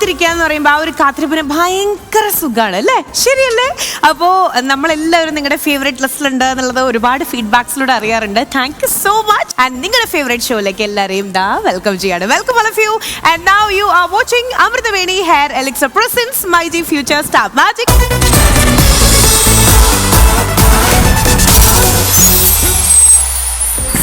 കാത്തിരിക്കുക എന്ന് പറയുമ്പോൾ ആ ഒരു കാത്തിരിപ്പിന് ഭയങ്കര സുഖമാണ് അല്ലേ? ശരിയല്ലേ? അപ്പോൾ നമ്മളെല്ലാവരും നിങ്ങളുടെ ഫേവറേറ്റ് ലിസ്റ്റിലുണ്ട് എന്നുള്ളത് ഒരുപാട് ഫീഡ്ബാക്സിലൂടെ അറിയാറുണ്ട്. Thank you so much. And നിങ്ങളുടെ ഫേവറേറ്റ് ഷോയിലേക്ക് എല്ലാവരെയും വെൽക്കം ചെയ്യാണ്. Welcome all of you. And now you are watching Amritaveni Hair Elixir presents Mighty Future Star Magic.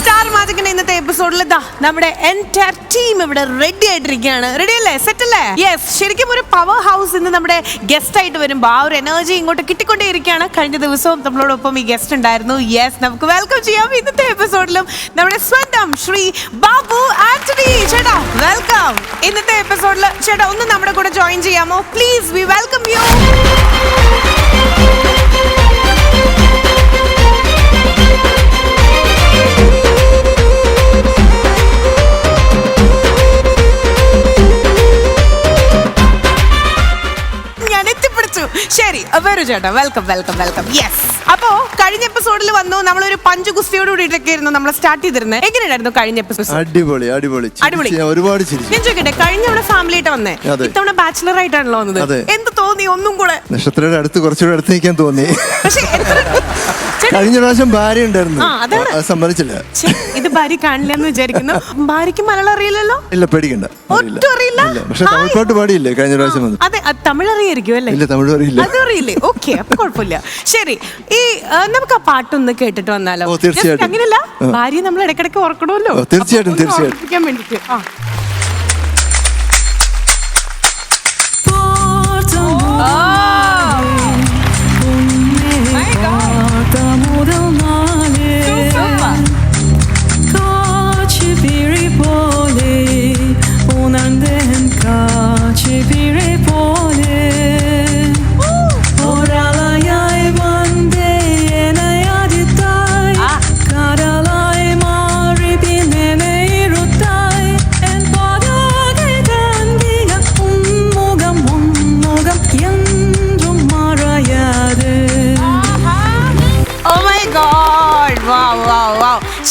Star മാജിക്കിന്റെ ഇന്നത്തെ എപ്പിസോഡിൽ നമ്മുടെ എൻറ്റയർ ടീം ഇവിടെ റെഡി ആയിട്ടിരിക്കുകയാണ്. റെഡി അല്ലേ? സെറ്റ് അല്ലേ? യെസ്. ശരിക്കും ഒരു പവർ ഹൗസ് ഇന്ന് നമ്മുടെ ഗസ്റ്റ് ആയിട്ട് വരുമ്പോൾ ആ ഒരു എനർജി ഇങ്ങോട്ട് കിട്ടിക്കൊണ്ടേയിരിക്കുകയാണ്. കഴിഞ്ഞ ദിവസവും നമ്മളോടൊപ്പം ഈ ഗസ്റ്റ് ഉണ്ടായിരുന്നു. യെസ്, നമുക്ക് വെൽക്കം ചെയ്യാം ഇന്നത്തെ എപ്പിസോഡിലും നമ്മുടെ സ്വന്തം ശ്രീ ബാബു ആന്റണി ചേട്ടാ. വെൽക്കം ഇന്നത്തെ എപ്പിസോഡിൽ. ചേട്ടാ ഒന്ന് നമ്മുടെ കൂടെ ജോയിൻ ചെയ്യാമോ പ്ലീസ്? V welcome you. ശരി, വരൂ ചേട്ടാ. Welcome welcome welcome. യെസ്. അപ്പോ കഴിഞ്ഞ എപ്പിസോഡിൽ വന്നു നമ്മളൊരു പഞ്ച് ഗുസ്തിയോട് കൂടിയിട്ടൊക്കെയായിരുന്നു നമ്മൾ സ്റ്റാർട്ട് ചെയ്തിരുന്നത്. എങ്ങനെയായിരുന്നു കഴിഞ്ഞ എപ്പിസോഡ്? അടിപൊളി അടിപൊളി അടിപൊളി. ഒരുപാട് ഞാൻ ചോദിക്കട്ടെ, കഴിഞ്ഞ തവണ ഫാമിലി ആയിട്ട് വന്നേ, ഇത്തവണ ബാച്ചിലർ ആയിട്ടാണല്ലോ വന്നത്. എന്ത് തോന്നി? ഒന്നും കൂടെ നക്ഷത്രയുടെ അടുത്ത് കുറച്ചുകൂടെ അടുത്ത് നിൽക്കാൻ തോന്നി. പക്ഷേ കഴിഞ്ഞ പ്രാവശ്യം ഭാര്യ ഉണ്ടായിരുന്നു, സമ്മതിച്ചില്ല. ഇത് ഭാര്യ കാണില്ല എന്ന് വിചാരിക്കുന്നു. ഭാര്യക്ക് മലയാളം അറിയില്ലല്ലോ? ഇല്ല, പേടിക്കണ്ട. ഒട്ടും അറിയില്ല. പക്ഷെ തമിഴ് പാട്ട് പാടിയില്ലേ കഴിഞ്ഞ പ്രാവശ്യം വന്നു? അതെ, തമിഴ് അറിയായിരിക്കും അല്ലേ? ഇല്ല, തമിഴ് അറിയില്ല. അതറിയില്ലേ? ഓക്കെ, അപ്പൊ കുഴപ്പമില്ല. ശരി, ഈ നമുക്ക് ആ പാട്ടൊന്ന് കേട്ടിട്ട് വന്നാലോ? തീർച്ചയായിട്ടും. അങ്ങനെയല്ല, ഭാര്യ നമ്മൾ ഇടയ്ക്കിടയ്ക്ക് ഓർക്കണമല്ലോ. തീർച്ചയായിട്ടും തീർച്ചയായിട്ടും. വേണ്ടിട്ട്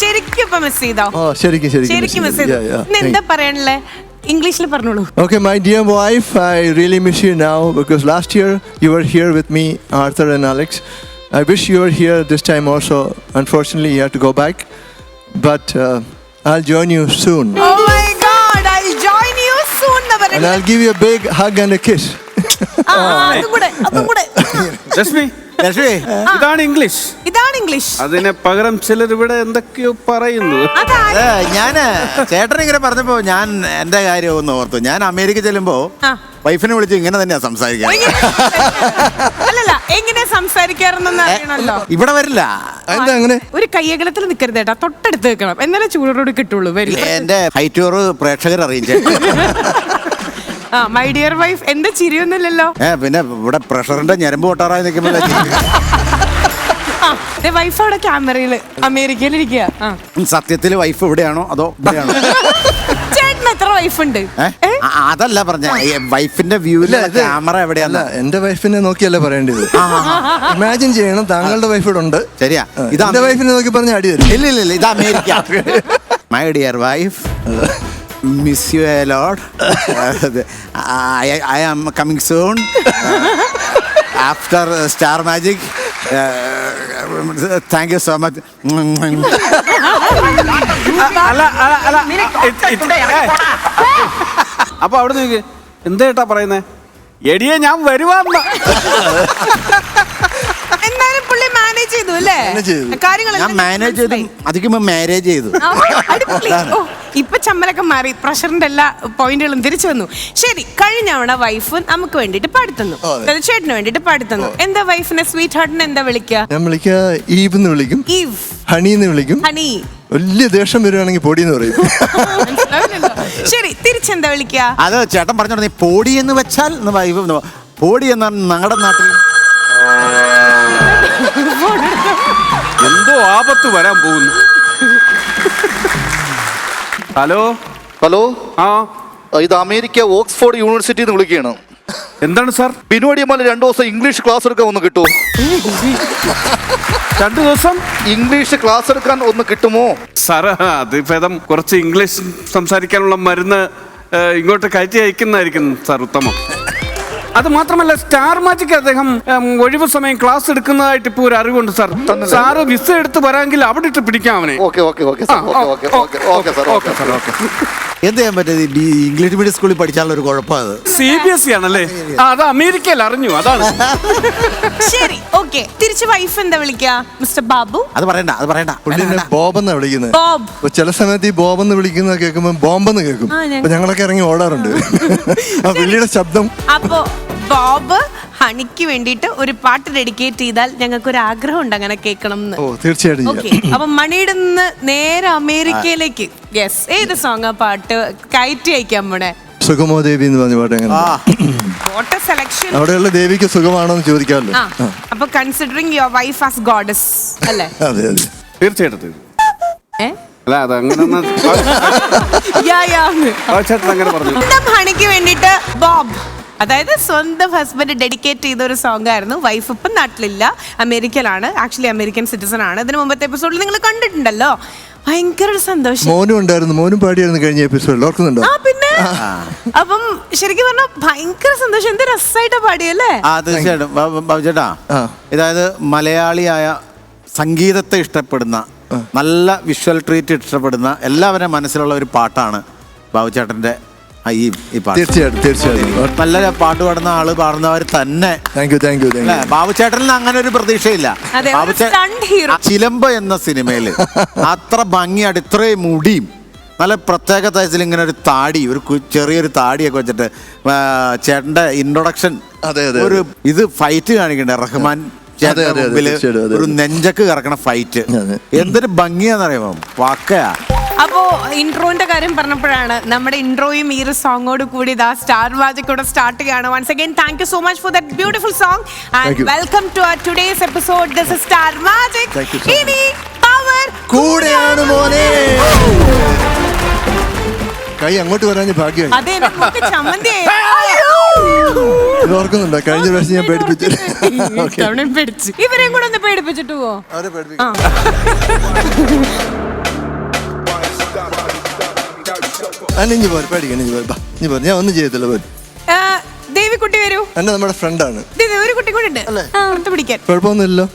ശരിക്കും ഇപ്പൊ മിസ് ചെയ്തോ? ശരിക്കും മിസ് ചെയ്തു. എന്താ പറയാനുള്ളേ? ഇംഗ്ലീഷിൽ പറഞ്ഞോളൂ. Okay, my dear wife, I really miss you now because last year you were here with me, Arthur and Alex. I wish you were here this time also. Unfortunately, you have to go back, but I'll join you soon. Oh my God, I'll join you soon. And I'll give you a big hug and a kiss. അതും കൂടെ. ഇതാണ് English. അതിനെ പകരം ചിലർ ഇവിടെ എന്തൊക്കെയോ പറയുന്നു. ഞാന് ചേട്ടൻ ഇങ്ങനെ പറഞ്ഞപ്പോ ഞാൻ എന്റെ കാര്യം ഒന്ന് ഓർത്തു. ഞാൻ അമേരിക്ക ചെല്ലുമ്പോ വൈഫിനെ വിളിച്ച് ഇങ്ങനെ തന്നെയാ സംസാരിക്കാൻ. അല്ലല്ല, എങ്ങനെ സംസാരിക്കാറെന്നൊന്നും അറിയണല്ലോ. ഇവിടെ വരില്ല. എന്താ അങ്ങനെ? ഒരു കയ്യകലത്തിൽ നിൽക്കരുത് കേട്ടാ, തൊട്ടടുത്ത് വെക്കണം, എന്നാലേ ചൂടോട് കിട്ടുള്ളൂ. എന്റെ ഹൈറ്റ് ടൂർ പ്രേക്ഷകർ അറിയിച്ചേ. My dear wife. എന്റെ ചിരിയൊന്നുമില്ലല്ലോ. പിന്നെ ഇവിടെ പ്രഷറിന്റെ ഞരമ്പ് പൊട്ടാറായി നിൽക്കുമ്പോൾ വൈഫ് അവിടെ ക്യാമറയില് അമേരിക്കയിൽ ഇരിക്കുക. സത്യത്തിൽ വൈഫ് ഇവിടെയാണോ അതോ ഇവിടെയാണോ? ചേട്ടന് എത്ര വൈഫുണ്ട്? അതല്ല പറഞ്ഞ വൈഫിന്റെ വ്യൂവില് ക്യാമറ എവിടെയാന്ന്. എന്റെ വൈഫിനെ നോക്കിയല്ല പറയേണ്ടത്. ഇമാജിൻ ചെയ്യണം താങ്കളുടെ വൈഫ് ഇവിടെ ഉണ്ട്. ശരിയാ, ഇത് എന്റെ വൈഫിനെ നോക്കി പറഞ്ഞ അടി വരും. ഇല്ല, ഇത് America. My dear wife, miss you a lot. I am coming soon after Star Magic. Thank you so much. അപ്പൊ അവിടെ നോക്ക്, എന്താ പറയുന്നേ? എടിയെ ഞാൻ വരുവാന്ന. എന്നാലും പുള്ളി മാനേജ് ചെയ്തു അല്ലേ കാര്യങ്ങൾ? ഞാൻ മാനേജ് ചെയ്തു, അതിക്കുമ്പോ മാരേജ് ചെയ്തു. ഇപ്പൊ ചമ്മലൊക്കെ മാറി, പ്രഷറിന്റെ എല്ലാ പോയിന്റുകളും തിരിച്ചു വന്നു. ശരി, കഴിഞ്ഞ തവണ വൈഫ് നമുക്ക് വേണ്ടിട്ട് പാടുത്തന്നു, ചേട്ടന് വേണ്ടിട്ട് പാടുത്തന്നു. എന്താ വൈഫിനെ സ്വീറ്റ് ഹാർട്ടിനെ എന്താ വിളിക്കുക? ഞാൻ വിളിക്കുക ഈവ് എന്ന് വിളിക്കും, ഈവ്, ഹണി എന്ന് വിളിക്കും. ഹണി. വലിയ ദേഷ്യം വരുവാണെങ്കിൽ പൊടി എന്ന് പറയും. ശരി, തിരിച്ചെന്താ വിളിക്കുക? അത് ചേട്ടൻ പറഞ്ഞോ, പൊടി എന്ന് വെച്ചാൽ പൊടി എന്നാണ് ഞങ്ങളുടെ നാട്ടിൽ. എന്തോ ആപത്ത് വരാൻ പോകുന്നു. ഹലോ ഹലോ, ഇത് അമേരിക്ക ഓക്സ്ഫോർഡ് യൂണിവേഴ്സിറ്റി എന്ന് വിളിക്കുകയാണ്. എന്താണ് സാർ? ബിനുവടിയമ്മ 2 ദിവസം ഇംഗ്ലീഷ് ക്ലാസ് എടുക്കാൻ ഒന്ന് കിട്ടുമോ? 2 ദിവസം ഇംഗ്ലീഷ് ക്ലാസ് എടുക്കാൻ ഒന്ന് കിട്ടുമോ സാർ? അത് ഭേദം കുറച്ച് ഇംഗ്ലീഷ് സംസാരിക്കാനുള്ള മരുന്ന് ഇങ്ങോട്ട് കയറ്റി അയക്കുന്നതായിരിക്കും സാർ ഉത്തമം. അത് മാത്രമല്ല സ്റ്റാർ മാജിക്ക് അദ്ദേഹം ഒഴിവ് സമയം ക്ലാസ് എടുക്കുന്നതായിട്ട് ഇപ്പൊ ഒരു അറിവുണ്ട് സാർ. സാറ് വിസ എടുത്ത് വരാമെങ്കിൽ അവിടെ ഇട്ട് പിടിക്കാം അവനെ. എന്ത് ചെയ്യാൻ പറ്റും? ഇംഗ്ലീഷ് മീഡിയം സ്കൂളിൽ പഠിച്ചാലുള്ള ഒരു കുഴപ്പമാണ്. CBSE ആണല്ലേ? അത് അമേരിക്കയിൽ അറിഞ്ഞു, അതാണ്. ശരി, ഓക്കെ. തിരിച്ച് വൈഫ് എന്താ വിളിക്കാ? മിസ്റ്റർ ബാബു. അത് പറയണ്ട. പുള്ളിനെ ബോബെന്നാ വിളിക്കുന്നത്. ബോബ്. അപ്പൊ ചില സമയത്ത് ഈ ബോബെന്ന് വിളിക്കുന്നത് കേൾക്കുമ്പോൾ ബോംബെന്ന് കേൾക്കും. അപ്പൊ ഞങ്ങളൊക്കെ ഇറങ്ങി ഓടാറുണ്ട്. ആ പുള്ളിയുടെ ശബ്ദം. അപ്പോ ബോബ് ഹണിക്ക് വേണ്ടിയിട്ട് ഒരു പാട്ട് ഡെഡിക്കേറ്റ് ചെയ്താൽ ഞങ്ങൾക്ക് ഒരു ആഗ്രഹം ഉണ്ട് അങ്ങനെ കേൾക്കണം എന്ന്. ഓ തീർച്ചയായിട്ടും ഓക്കെ. അപ്പൊ മണിയുടെ നിന്ന് നേരെ അമേരിക്കയിലേക്ക്. യെസ്, ഏത് സോങ് ആ പാട്ട് കയറ്റി അയക്കാൻ പോണേ? സുഗമോ ദേവി എന്ന് പറഞ്ഞ പാട്ട് എങ്ങനെ? What A selection. അവിടെയുള്ള ദേവിക്ക് സുഖമാണോ എന്ന് ചോദിക്കാമല്ലോ. അപ്പൊ considering your wife as goddess അല്ലേ? അതെ അതെ തീർച്ചയായിട്ടും. അല്ല അത് അങ്ങനെ അങ്ങനെ പറഞ്ഞു. ഹണിക്ക് വേണ്ടിയിട്ട് ബോബ്, അതായത് സ്വന്തം ഹസ്ബൻഡ് ഡെഡിക്കേറ്റ് ചെയ്ത ഒരു സോങ് ആയിരുന്നു. വൈഫ് ഇപ്പം നാട്ടിലില്ല, അമേരിക്കയിലാണ്. ആക്ച്വലി അമേരിക്കൻ സിറ്റിസൺ ആണ്. ഇതിന് മുമ്പത്തെ എപ്പിസോഡിൽ നിങ്ങൾ കണ്ടിട്ടുണ്ടല്ലോ. ഭയങ്കര ഒരു സന്തോഷം. മോനും ഉണ്ടായിരുന്നു, മോനും പാടിയായിരുന്നു കഴിഞ്ഞ എപ്പിസോഡിൽ, ഓർക്കുന്നുണ്ടോ? ആ പിന്നെ. അപ്പം ശരിക്കും പറഞ്ഞാൽ ഭയങ്കര സന്തോഷം. എന്ത് രസമായിട്ടാ പാടിയല്ലേ? തീർച്ചയായിട്ടും ബാബു ചേട്ടാ. അതായത് മലയാളിയായ സംഗീതത്തെ ഇഷ്ടപ്പെടുന്ന, നല്ല വിഷ്വൽ ട്രീറ്റ് ഇഷ്ടപ്പെടുന്ന എല്ലാവരുടെയും മനസ്സിലുള്ള ഒരു പാട്ടാണ് ബാബു ചേട്ടന്റെ ഈ പാട്ട്. തീർച്ചയായിട്ടും നല്ല പാട്ട് പാടുന്ന ആള് പാടുന്നവർ തന്നെ. Thank you. ബാബു ചേട്ടനിൽ അങ്ങനെ ഒരു പ്രതീക്ഷയില്ല. ചിലമ്പ് എന്ന സിനിമയില് അത്ര ഭംഗിയായിട്ട് ഇത്രയും മുടിയും നല്ല പ്രത്യേക തരത്തിൽ ഇങ്ങനെ ഒരു താടി, ഒരു ചെറിയൊരു താടിയൊക്കെ വെച്ചിട്ട് ചേട്ടന്റെ ഇൻട്രൊഡക്ഷൻ ഒരു ഇത് ഫൈറ്റ് കാണിക്കണ്ടേ റഹ്മാൻ ഒരു നെഞ്ചക്ക് കറക്കണ ഫൈറ്റ്. എന്തൊരു ഭംഗിയാന്നറിയാമോ, വാക്കയാ. അപ്പോ ഇൻട്രോന്റെ കാര്യം പറഞ്ഞപ്പോഴാണ് നമ്മുടെ ഇൻട്രോയും ഈ ഒരു സോങ്ങോട് കൂടി ഇതാ സ്റ്റാർ മാജിക് കൂടെ സ്റ്റാർട്ട് ചെയ്യാണ്. Once again thank you so much for that beautiful song and welcome to our today's episode. This is star magic. ഇനി പവർ കൂടെയാണ് മോനെ. കൈ അങ്ങോട്ട് വരാൻ ഭാഗ്യമായി. അതെ, നമുക്ക് ചമ്മന്തി ഓർക്കുന്നുണ്ടോ? കഴിഞ്ഞ പ്രാവശ്യം ഞാൻ പേടിപ്പിച്ചു. ഇവരെയും കൂടെ ഒന്ന് പേടിപ്പിച്ചിട്ട് പോവോ? ഞാൻ ഒന്നും ചെയ്യത്തില്ല. ദേവിക്കുട്ടി വരൂ. എന്നെ നമ്മുടെ ഫ്രണ്ടാണ്. ഒരു കുട്ടി കൂടെ ഉണ്ട് അടുത്ത് പിടിക്കാൻ. കുഴപ്പമൊന്നുമില്ലല്ലോ.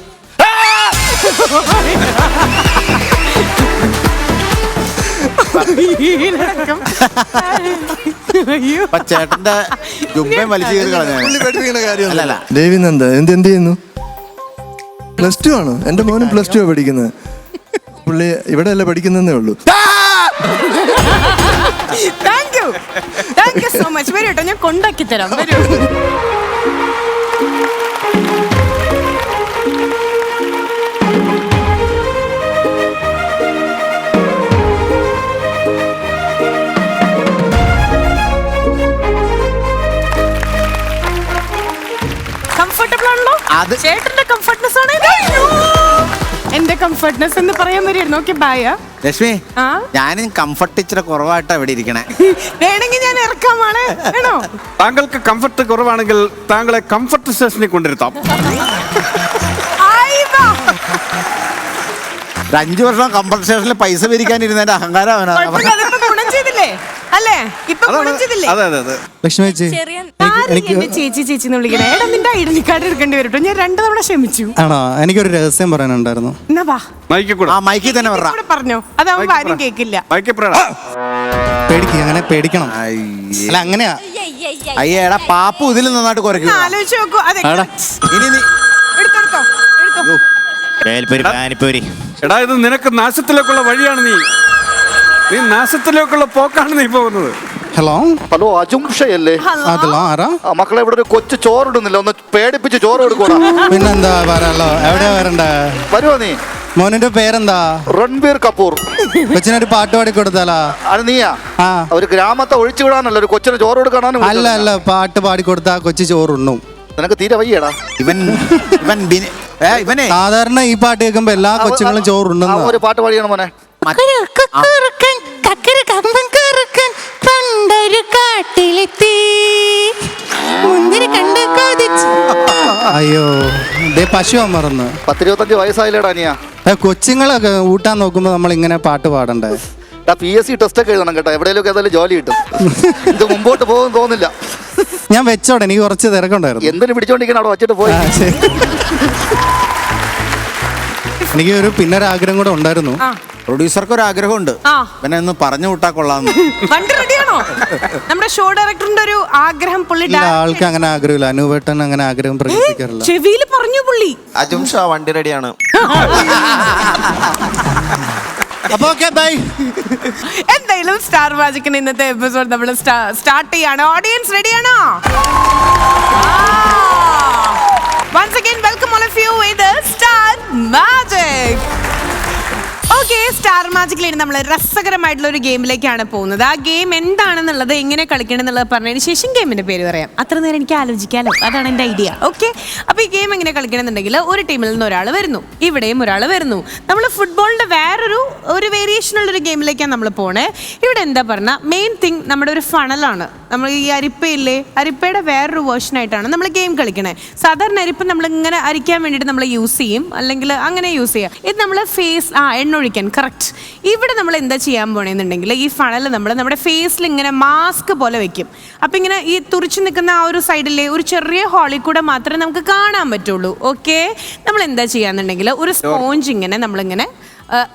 ചേട്ടന്റെ ദേവി നന്ദ എന്ത് ചെയ്യുന്നു? +2 ആണോ? എന്റെ മോനും +2 പഠിക്കുന്നത്. പുള്ളി ഇവിടെ അല്ല പഠിക്കുന്നേ ഉള്ളൂ. Thank you so much. വരൂ കേട്ടോ, ഞാൻ കൊണ്ടാക്കി തരാം. വരൂ. കംഫർട്ടബിൾ ആണല്ലോ? ചേട്ടന്റെ കംഫർട്ട്നെസ് ആണ് എന്റെ കംഫർട്ട്നെസ് എന്ന് പറയാൻ വരികയായിരുന്നു. Okay bye. ലക്ഷ്മി, ഞാനും കംഫർട്ട് ഇച്ചിരി കുറവായിട്ടാ ഇവിടെ ഇരിക്കണേ. വേണമെങ്കിൽ ഞാൻ ഇറക്കാമാണ്. വേണോ? താങ്കൾക്ക് കംഫർട്ട് കുറവാണെങ്കിൽ താങ്കളെ കംഫർട്ട് സ്റ്റേഷനിൽ കൊണ്ടിരുത്താം. 5 വർഷം കംഫർട്ട് സ്റ്റേഷനിൽ പൈസ പിരിക്കാനിരുന്നതിന്റെ അഹങ്കാരം ഗുണം ചെയ്തില്ലേ അല്ലേ? ഇപ്പൊ ഗുണം ചെയ്തില്ലേ? ലക്ഷ്മി ചേച്ചി ചേച്ചി എന്ന് വിളിക്കണേ. എടാ നിന്റെ ഐഡന്റി കാർഡ് എടുക്കേണ്ടി വരും. ഞാൻ 2 തവണ ക്ഷമിച്ചു. ആണോ? എനിക്കൊരു രഹസ്യം പറയാനുണ്ടായിരുന്നു. മൈക്കിൽ തന്നെ പറഞ്ഞോ, അതാവുമ്പോ ആരും കേക്കില്ല. അങ്ങനെ പേടിക്കണം. അല്ല അങ്ങനെയാ. അയ്യേടാ പാപ്പു ഇതിൽ നന്നായിട്ട് കുറയ്ക്കും. ആലോചിച്ച് നോക്കൂ. അതെ, എടാ ഇത് നിനക്ക് നാശത്തിലേക്കുള്ള വഴിയാണ്. നീ നാശത്തിലേക്കുള്ള പോക്കാണ് നീ പോകുന്നത്. ഹലോ അജുംഷയല്ലേ? ആരാ? മക്കളെ ഇവിടെ ഒരു കൊച്ചു ചോറിടുന്നില്ല, ഒന്ന് പേടിപ്പിച്ച് ചോറ് കൊടുക്കൂടാ. പിന്നെന്താ പറയാലോ. എവിടെയാ വരണ്ടേ? വരുവോ നീ? മോനിന്റെ പേരെന്താ? രൺബീർ കപൂർ. കൊച്ചിനൊരു പാട്ട് പാടി കൊടുത്താലാ? അത് നീയാ? ഒരു ഗ്രാമത്തെ ഒഴിച്ചു വിടാനല്ല, ഒരു കൊച്ചിന് ചോറ് കൊടുക്കാനാണ്. അല്ല, പാട്ട് പാടി കൊടുത്താ കൊച്ചു ചോറുണ്ണും. നിനക്ക് തീരെ വയ്യടാ. ഇവനെ സാധാരണ ഈ പാട്ട് കേൾക്കുമ്പോ എല്ലാ കൊച്ചുങ്ങളും ചോറുണ്ണും. ഒരു പാട്ട് പാടിയാണ് മോനെ. അയ്യോ, പശു അമർന്ന്. 10-25 വയസ്സായില്ലേടാ നീയാ? കൊച്ചുങ്ങളൊക്കെ ഊട്ടാൻ നോക്കുമ്പോ നമ്മൾ ഇങ്ങനെ പാട്ട് പാടണ്ടേ? PSC ടെസ്റ്റ് ഒക്കെ എഴുതണം കേട്ടോ, എവിടെയെങ്കിലും ഏതായാലും ജോലി കിട്ടും. ഇത് മുമ്പോട്ട് പോകും തോന്നില്ല. ഞാൻ വെച്ചോടെ, എനിക്ക് കുറച്ച് തിരക്കുണ്ടായിരുന്നു. എന്തിനു പിടിച്ചോണ്ടിരിക്കണം അവിടെ വച്ചിട്ട് പോയി. ആ, ശരി. എനിക്ക് ഒരു പിന്നൊരാഗ്രഹം കൂടെ ഉണ്ടായിരുന്നു. പ്രൊഡ്യൂസർക്ക് ഒരു ആഗ്രഹമുണ്ട്, പിന്നെ ഒന്ന് പറഞ്ഞു വിട്ടാ കൊള്ളാന്ന്. വണ്ടി റെഡിയാണോ? നമ്മുടെ ഷോ ഡയറക്ടറിന്റെ ഒരു ആഗ്രഹം പുള്ളി ഇല്ല, ആൾക്ക് അങ്ങനെ ആഗ്രഹമില്ല. അനുവേട്ടൻ അങ്ങനെ ആഗ്രഹം പ്രകടിപ്പിക്കാറില്ല. ചെവിയിൽ പറഞ്ഞു പുള്ളി. അജും ഷാ വണ്ടി റെഡിയാണ്. അപ്പൊ ഓക്കെ, ബൈ. എന്തായാലും സ്റ്റാർ മാജിക്കിന് ഇന്നത്തെ എപ്പിസോഡ് നമ്മൾ സ്റ്റാർട്ട് ചെയ്യാണ്. ഓഡിയൻസ് റെഡിയാണോ? Once again, welcome all of you with Star Magic. Okay, star മാജിക്കിൽ നമ്മൾ രസകരമായിട്ടുള്ള ഒരു ഗെയിമിലേക്കാണ് പോകുന്നത്. ആ ഗെയിം എന്താണെന്നുള്ളത്, എങ്ങനെ കളിക്കണം എന്നുള്ളത് പറഞ്ഞതിന് ശേഷം ഗെയിമിന്റെ പേര് പറയാം. അത്ര നേരം എനിക്ക് ആലോചിക്കാമല്ലോ, അതാണ് എൻ്റെ ഐഡിയ. ഓക്കെ, അപ്പോൾ ഈ ഗെയിം എങ്ങനെ കളിക്കണമെന്നുണ്ടെങ്കിൽ, ഒരു ടീമിൽ നിന്ന് ഒരാൾ വരുന്നു, ഇവിടെയും ഒരാൾ വരുന്നു. നമ്മൾ ഫുട്ബോളിന്റെ വേറൊരു വേരിയേഷനുള്ളൊരു ഗെയിമിലേക്കാണ് നമ്മൾ പോണേ. ഇവിടെ എന്താ പറഞ്ഞാൽ മെയിൻ തിങ് നമ്മുടെ ഒരു ഫണലാണ്. നമ്മൾ ഈ അരിപ്പയില്ലേ, അരിപ്പയുടെ വേറൊരു വേർഷനായിട്ടാണ് നമ്മൾ ഗെയിം കളിക്കണേ. സാധാരണ അരിപ്പ് നമ്മൾ ഇങ്ങനെ അരിക്കാൻ വേണ്ടിയിട്ട് നമ്മൾ യൂസ് ചെയ്യും, അല്ലെങ്കിൽ അങ്ങനെ യൂസ് ചെയ്യാം. ഇത് നമ്മൾ ഫേസ് എണ്ണൊഴിക്കാൻ, കറക്റ്റ്. ഇവിടെ നമ്മൾ എന്താ ചെയ്യാൻ പോണെന്നുണ്ടെങ്കിൽ, ഈ ഫണൽ നമ്മൾ നമ്മുടെ ഫേസിൽ ഇങ്ങനെ മാസ്ക് പോലെ വെക്കും. അപ്പം ഇങ്ങനെ ഈ തുറിച്ചു നിൽക്കുന്ന ആ ഒരു സൈഡിലെ ഒരു ചെറിയ ഹോളിൽ കൂടെ മാത്രമേ നമുക്ക് കാണാൻ പറ്റുള്ളൂ. ഓക്കെ, നമ്മൾ എന്താ ചെയ്യാന്നുണ്ടെങ്കിൽ, ഒരു സ്പോഞ്ച് ഇങ്ങനെ നമ്മളിങ്ങനെ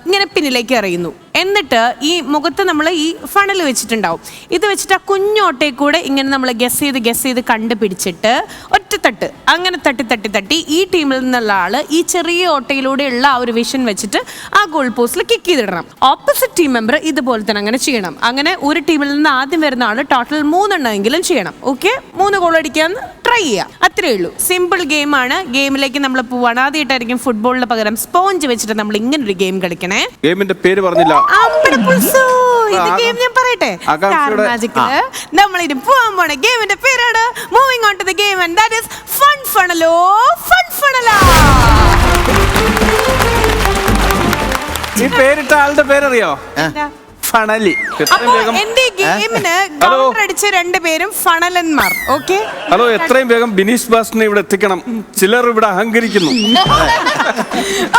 ഇങ്ങനെ പിന്നിലേക്ക് എറിയുന്നു. എന്നിട്ട് ഈ മുഖത്ത് നമ്മൾ ഈ ഫണൽ വെച്ചിട്ടുണ്ടാവും. ഇത് വെച്ചിട്ട് ആ കുഞ്ഞോട്ടയിൽ കൂടെ ഇങ്ങനെ നമ്മൾ ഗസ് ചെയ്ത് കണ്ടുപിടിച്ചിട്ട് ഒറ്റത്തട്ട് അങ്ങനെ തട്ടി ഈ ടീമിൽ നിന്നുള്ള ആള് ഈ ചെറിയ ഓട്ടയിലൂടെയുള്ള ആ ഒരു വിഷൻ വെച്ചിട്ട് ആ ഗോൾ പോസ്റ്റിൽ കിക്ക് ചെയ്തിടണം. ഓപ്പോസിറ്റ് ടീം മെമ്പർ ഇതുപോലെ തന്നെ അങ്ങനെ ചെയ്യണം. അങ്ങനെ ഒരു ടീമിൽ നിന്ന് ആദ്യം വരുന്ന ആള് ടോട്ടൽ 3 എണ്ണമെങ്കിലും ചെയ്യണം. ഓക്കെ, 3 ഗോൾ അടിക്കാൻ ട്രൈ ചെയ്യാം. അത്രേ ഉള്ളൂ, സിമ്പിൾ ഗെയിമാണ്. ഗെയിമിലേക്ക് നമ്മൾ പോവാണ്. ആദ്യമായിട്ടായിരിക്കും ഫുട്ബോളിന് പകരം സ്പോഞ്ച് വെച്ചിട്ട് നമ്മൾ ഇങ്ങനെ ഒരു ഗെയിം കളിക്കണേ. ഗെയിമിന്റെ പേര് പറഞ്ഞില്ല. ഞാൻ പറയട്ടെ, നമ്മളിനി പോവാൻ പോണ ഗെയിമിന്റെ പേരാണ് moving on to the game, and that is fun ഫണലോ ഫൺ ഫണലാ. ഈ പേരിട്ട ആളുടെ പേരറിയോ? ഫണലി. എന്റെ ഗെയിമിന് അടിച്ച 2 പേരും ഫണലന്മാർ. ഓക്കെ, ഹലോ, എത്രയും വേഗം ബിനീഷ് ബാസിനെ ഇവിടെ എത്തിക്കണം. ചിലർ ഇവിടെ അഹങ്കരിക്കുന്നു.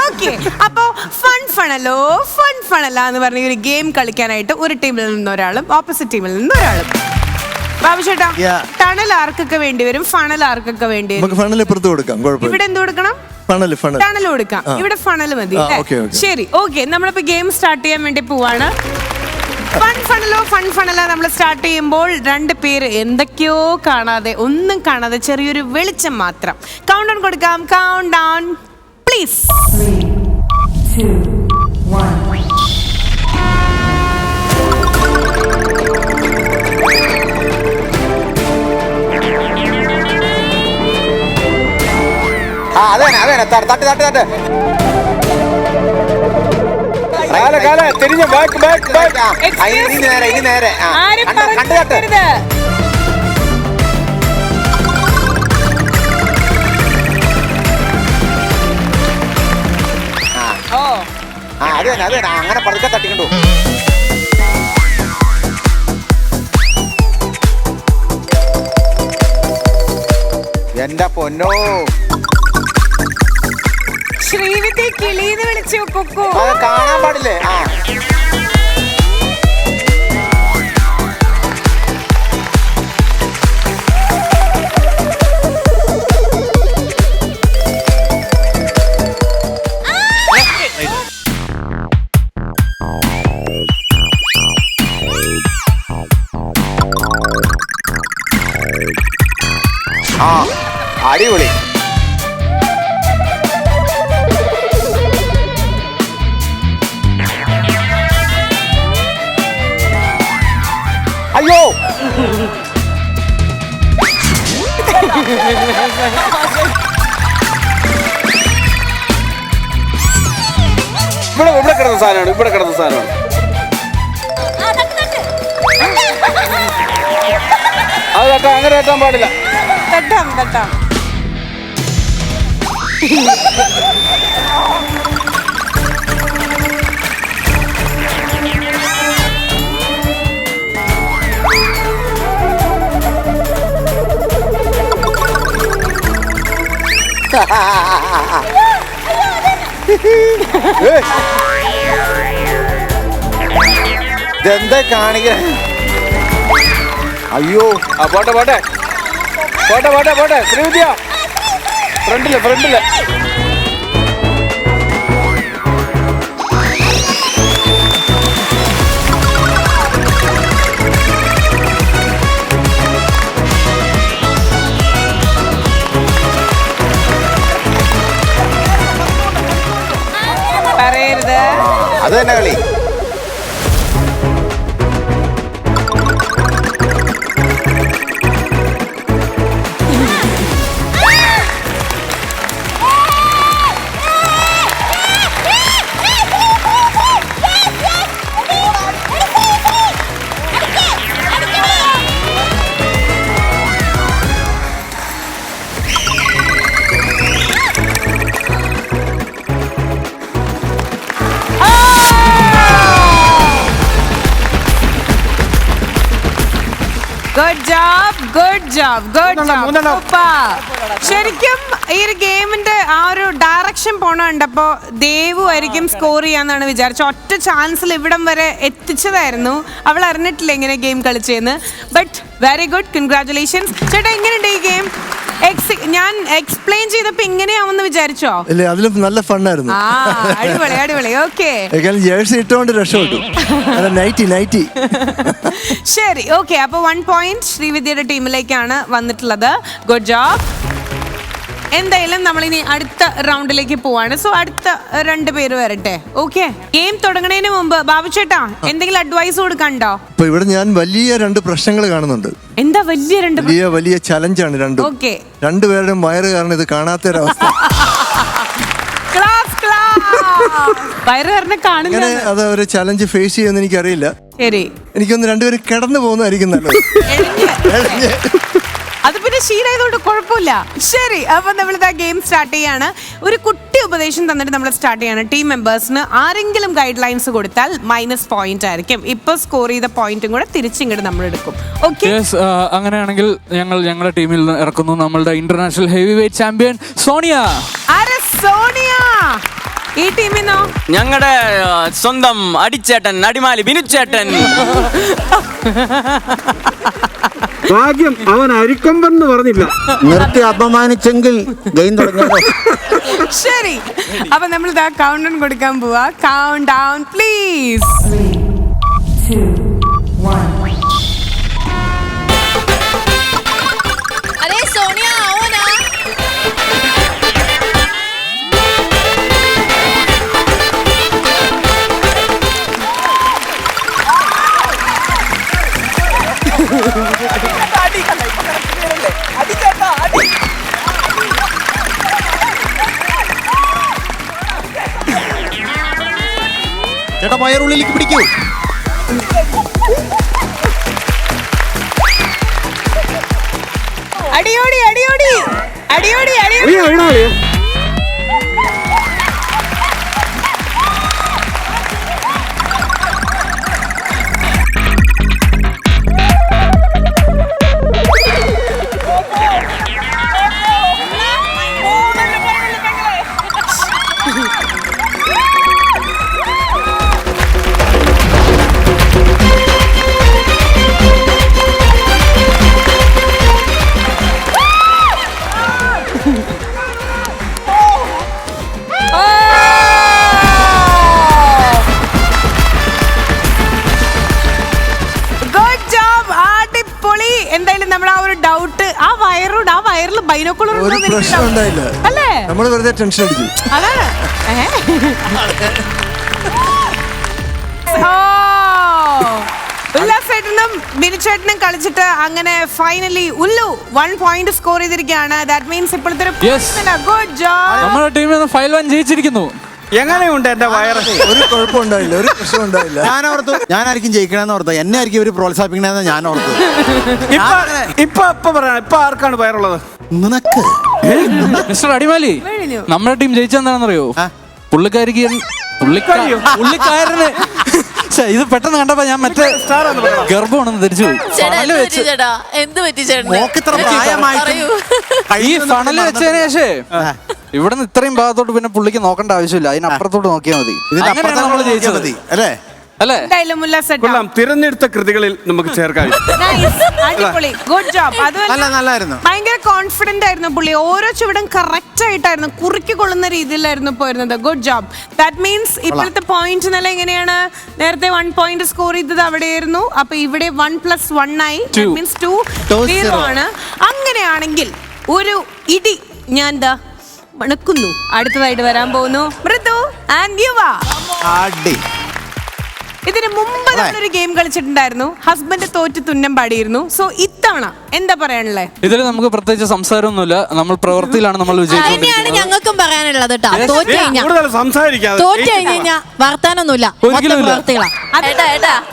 ഓക്കെ, അപ്പോ ഫൺ ഫണലോ ഫൺ ഫണല എന്ന് പറഞ്ഞ ഒരു ഗെയിം കളിക്കാനായിട്ട് ഒരു ടീമിൽ നിന്ന് ഒരാളും ഓപ്പോസിറ്റ് ടീമിൽ നിന്ന് ഒരാളും. ബാബുചേട്ടാ, ടണൽ ആർക്കൊക്കെ വേണ്ടി വരും, ഫണൽ ആർക്കൊക്കെ വേണ്ടി വരും? ഫണൽ ഇപ്പുറത്ത് കൊടുക്കാം, കുഴപ്പമില്ല. ഇവിടെ എന്ത് കൊടുക്കണം? ടണൽ കൊടുക്കാം. ഇവിടെ ഫണൽ മതി. ശരി, ഓക്കെ, നമ്മളിപ്പോ ഗെയിം സ്റ്റാർട്ട് ചെയ്യാൻ വേണ്ടി പോവാണ്. ഫൺ ഫണല നമ്മൾ സ്റ്റാർട്ട് ചെയ്യുമ്പോൾ 2 പേര് എന്തൊക്കെയോ കാണാതെ, ഒന്നും കാണാതെ, ചെറിയൊരു വെളിച്ചം മാത്രം. കൗണ്ട് ഡൗൺ കൊടുക്കാം. Count down please. 3, 2, 1. അതെ തട്ട് തിരിഞ്ഞ ബാക്ക് ഇനി നേരെ കണ്ടു തട്ട്. അത് അങ്ങനെ പതുക്കെ തട്ടിക്കണ്ടു. എന്റെ പൊന്നോ, ശ്രീവിദ്യ കിളീന്ന് വിളിച്ചു കൊക്കു. കാണാൻ പാടില്ലേ? അടിപൊളി. അയ്യോ, ഇവിടെ കിടന്ന സാധനമാണ്. അത് തട്ടാം, അങ്ങനെ തട്ടാൻ പാടില്ല. തട്ടാം. ഇതെന്താ കാണിക്ക? അയ്യോ പോട്ടെ പോട്ടെ പോട്ടെ പോട്ടെ പോട്ടെ ശ്രീവിദ്യ ഫ്രണ്ടില് പറയരുത്. അത് തന്നെ കളി. Good job good job good മൂന്നെണ്ണം. ജോബ്. ശരിക്കും ഈ ഒരു ഗെയിമിന്റെ ആ ഒരു ഡയറക്ഷൻ പോണ കണ്ടപ്പോ ദേവു ആയിരിക്കും സ്കോർ ചെയ്യാന്നാണ് വിചാരിച്ചത്. ഒറ്റ ചാൻസിൽ ഇവിടം വരെ എത്തിച്ചതായിരുന്നു. അവൾ അറിഞ്ഞിട്ടില്ല ഇങ്ങനെ ഗെയിം കളിച്ചെന്ന്. But very good, congratulations. ചേട്ടാ എങ്ങനെയുണ്ട് ഈ ഗെയിം? ഞാൻ എക്സ്പ്ലെയിൻ ചെയ്തപ്പോ ഇങ്ങനെയാവുമെന്ന് വിചാരിച്ചോ? ഇല്ല, അതിലും നല്ല ഫണ്ണായിരുന്നു. ആ അടിപൊളി അടിപൊളി. ഓക്കെ, ജേഴ്സി ഇട്ടുകൊണ്ട് രക്ഷപ്പെട്ടു. നൈറ്റി ശരി. ഓക്കെ, അപ്പൊ 1 പോയിന്റ് ശ്രീവിദ്യയുടെ ടീമിലേക്കാണ് വന്നിട്ടുള്ളത്. Good job. എന്തായാലും നമ്മളിനി അടുത്ത റൗണ്ടിലേക്ക് പോവാണ്. സോ അടുത്ത 2 പേര് വരട്ടെ. ഓക്കെ, ഗെയിം തുടങ്ങുന്നതിന് മുമ്പ് ബാബു ചേട്ടാ എന്തെങ്കിലും അഡ്വൈസ് കൊടുക്കണ്ടോ? ഇപ്പൊ ഇവിടെ ഞാൻ വലിയ 2 പ്രശ്നങ്ങൾ കാണുന്നുണ്ട്. എന്താ വലിയ 2? വലിയ ചലഞ്ചാണ് രണ്ടും. ഓക്കെ, രണ്ടുപേരുടെയും വയറ് കാരണം ഇത് കാണാത്തൊരവസ്ഥ. ക്ലാസ് വയറ് കാരണം കാണുന്ന. അത് ഒരു ചലഞ്ച് ഫേസ് ചെയ്യുമെന്ന് എനിക്കറിയില്ല. ശരി, എനിക്കൊന്ന് രണ്ടുപേരും കിടന്നു പോകുന്നതായിരിക്കും നല്ലത്. അത് പിന്നെ ശീലമായതുകൊണ്ട് കുഴപ്പമില്ല. ശരി, അപ്പൊ നമ്മളിത് ആ ഗെയിം സ്റ്റാർട്ട് ചെയ്യാണ്. ഒരു കുട്ടി ഉപദേശം തന്നിട്ട് നമ്മൾ സ്റ്റാർട്ട് ചെയ്യാണ്. ടീം മെമ്പേഴ്സിന് ആരെങ്കിലും ഗൈഡ് ലൈൻസ് കൊടുത്താൽ -പോയിന്റ് ആയിരിക്കും. ഇപ്പൊ സ്കോർ ചെയ്ത പോയിന്റും കൂടെ തിരിച്ചിങ്ങോട്ട് നമ്മൾ എടുക്കും. ഓക്കെ, അങ്ങനെയാണെങ്കിൽ ഞങ്ങളുടെ ടീമിൽ നിന്ന് ഇറക്കുന്നു നമ്മളുടെ international heavy weight champion Sonia. ആരെ സോണിയ? ഈ ടീമിന്നോ? ഞങ്ങളുടെ സ്വന്തം അടിച്ചേട്ടൻ അടിമാലി ബിനുച്ചേട്ടൻ. ഭാഗ്യം അവൻ അരിക്കൊമ്പെന്ന് പറഞ്ഞില്ല. നിർത്തി അപമാനിച്ചെങ്കിൽ ഗെയിം തുടങ്ങിയല്ലോ. ശരി, അപ്പൊ നമ്മൾ ഇതാ കൗണ്ട് ഡൗൺ കൊടുക്കാൻ പോവാ. Count down please. 2, 1. अरे सोनिया आओ ना. ചേട്ടാ വയറുള്ളിലേക്ക് പിടിക്കൂ. അടിയോടി അടിയോടി അടിയോടി അടിയോടി. എന്തായാലും നമ്മൾ ആ ഒരു ഡൗട്ട്, ആ വയറിൽ ബൈനോക്കുലർ ഒരു പ്രശ്നം ഉണ്ടായില്ല. അല്ലേ? നമ്മൾ വെറുതെ ടെൻഷൻ അടിച്ചു. അതാണ്. ഉല്ലാസേട്ടനും ബിനുചേട്ടനും കളിച്ചിട്ട് അങ്ങനെ ഫൈനലി ഉല്ലു 1 പോയിന്റ് സ്കോർ ചെയ്തിരിക്കുകയാണ്. ദാറ്റ് മീൻസ് ഇപ്പോഴത്തെ ഗുഡ് ജോബ്. നമ്മുടെ ടീമിൽ നിന്ന് 5-1 ജയിച്ചിരിക്കുന്നു. എങ്ങനെയുണ്ട് എന്റെ വയറ്? ഒരു കുഴപ്പമുണ്ടായില്ല, ഒരു പ്രശ്നം ഉണ്ടായില്ല. ഞാനോർത്തു ഞാനായിരിക്കും ജയിക്കണമെന്ന് ഓർത്തു. എന്നെ ആയിരിക്കും ഇവര് പ്രോത്സാഹിപ്പിക്കണമെന്ന് ഞാൻ ഓർത്തു. ഇപ്പൊ ആർക്കാണ് വയറുള്ളത്? നിനക്ക് മിസ്റ്റർ അടിമാലി, നമ്മുടെ ടീം ജയിച്ചെന്താണെന്നറിയോ? പുള്ളിക്കാരന് ഇത് പെട്ടെന്ന് കണ്ടപ്പോ ഞാൻ മറ്റേ ഗർഭമാണെന്ന് ധരിച്ചു പോയി. ഈ ഫണല് വെച്ചതിന് ശേഷം ഇവിടെ നിന്ന് ഇത്രയും ഭാഗത്തോട്ട് പിന്നെ പുള്ളിക്ക് നോക്കേണ്ട ആവശ്യമില്ല, അതിനപ്പുറത്തോട്ട് നോക്കിയാൽ മതി. ഇതിന്റെ അപ്പുറത്ത് നമ്മൾ ജയിച്ചത് മതി അല്ലേ? അല്ലേ? എന്തായാലും ഉല്ലാസേട്ടാ. കൊള്ളാം, തിരഞ്ഞെടുത്ത കൃതികളിൽ നമുക്ക് ചേർക്കാം. Nice. അടിപൊളി. Good job. അതുമല്ല, നല്ലായിരുന്നു. ഭയങ്കര കോൺഫിഡന്റ് ആയിരുന്നു പുള്ളി. ഓരോ ചുവടും കറക്റ്റ് ആയിട്ടായിരുന്നു, കുറുക്കി കൊള്ളുന്ന രീതിയിലായിരുന്നു പോയിരുന്നത്. Good job. ദാറ്റ് മീൻസ് ഇപ്പോഴത്തെ പോയിന്റ് നില എങ്ങനെയാണ്? നേരത്തെ 1 പോയിന്റ് സ്കോർ ചെയ്തത് അവിടെയായിരുന്നു. അപ്പൊ ഇവിടെ 1+1 ആയി. മീൻസ് 2-0 ആണ്. അങ്ങനെയാണെങ്കിൽ ഒരു ഇടി ഞാൻ ദാ മണക്കുന്നു. അടുത്തതായിട്ട് വരാൻ പോകുന്നു മൃദു ആൻഡ് യുവ. ഇതിന് മുമ്പ് നമ്മളൊരു ഗെയിം കളിച്ചിട്ടുണ്ടായിരുന്നു. ഹസ്ബൻഡ് തോറ്റ് തുന്നം പാടിയിരുന്നു. സോ ഇത്തവണ എന്താ പറയാനുള്ളത്? ഇതിൽ നമുക്ക് പ്രത്യേകിച്ച് സംസാരമൊന്നുമില്ല, നമ്മൾ പ്രവൃത്തിയിലാണ് നമ്മൾ വിജയിച്ചുകൊണ്ടിരിക്കുന്നത്. ഞങ്ങൾക്കും പറയാനുള്ളത് കേട്ടോ. തോറ്റ് കഴിഞ്ഞാ കൂടുതൽ സംസാരിക്കാതെ തോറ്റ് കഴിഞ്ഞാ വർത്താനൊന്നുമില്ല. ഒരിക്കലുമില്ല.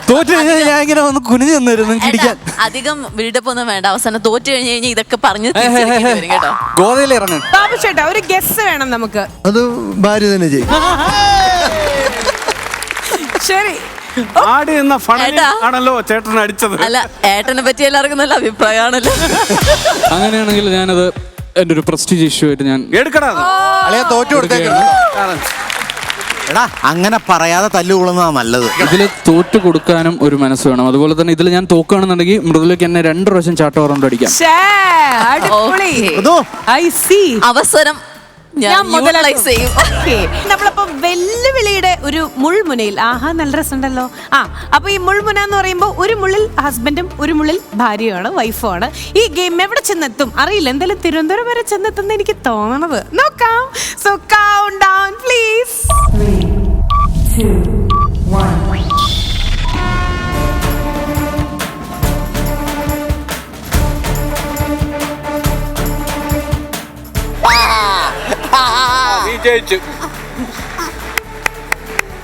തോറ്റു കഴിഞ്ഞാൽ ഞാൻ ഇങ്ങനെ വന്ന് കുനിഞ്ഞു നിന്നിരുന്നു കിടിക്കാൻ. അധികം ബിൽഡപ്പ് ഒന്നും വേണ്ട. അവസാനം തോറ്റ് കഴിഞ്ഞ് കഴിഞ്ഞാൽ ഇതൊക്കെ പറഞ്ഞ് തിരിച്ചടിക്കേണ്ടി വരും കേട്ടോ. ഗോതയിൽ ഇറങ്ങും. ബാബു ചേട്ടാ, ഒരു ഗസ് വേണം നമുക്ക്. അത് ഭാര്യ തന്നെ ചെയ്യും. ശരി. ആടി എന്ന ഫണലിൽ ആണല്ലോ ചേട്ടൻ അടിച്ചത്. അല്ല, ഏട്ടനെ പറ്റി എല്ലാവർക്കും നല്ല അഭിപ്രായമാണല്ലോ. അങ്ങനെയാണെങ്കിൽ ഞാനത് എൻ്റെ ഒരു പ്രസ്റ്റീജ് ഇഷ്യൂ ആയിട്ട് ഞാൻ എടുക്കടാ. തോറ്റു കൊടുത്തേക്കണം. എടാ, അങ്ങനെ പറയാതെ തല്ലുകൊള്ളുന്നതാ നല്ലത്. ഇതിൽ തോറ്റു കൊടുക്കാനും ഒരു മനസ്സ് വേണം. അതുപോലെ തന്നെ ഇതിൽ ഞാൻ തോക്കുകയാണെന്നുണ്ടെങ്കിൽ മൃദുലേക്ക് എന്നെ 2 പ്രാവശ്യം ചാട്ട റൗണ്ട് അടിക്കാം. അടിപൊളി. I see. അവസരം ഞാൻ utilize ചെയ്യും. നമ്മളപ്പോ വെല്ലുവിളിയുടെ ഒരു മുൾമുനയിൽ, ആഹാ നല്ല രസമുണ്ടല്ലോ. അപ്പൊ ഈ മുൾമുന എന്ന് പറയുമ്പോൾ ഒരു മുള്ളിൽ ഹസ്ബൻഡും ഒരു മുള്ളിൽ ഭാര്യയാണ്, വൈഫുമാണ്. ഈ ഗെയിം എവിടെ ചെന്നെത്തും അറിയില്ല. എന്തായാലും തിരുവനന്തപുരം വരെ ചെന്നെത്തുന്ന എനിക്ക് തോന്നണത്. നോക്കാം. So count down please. 3, 2, 1.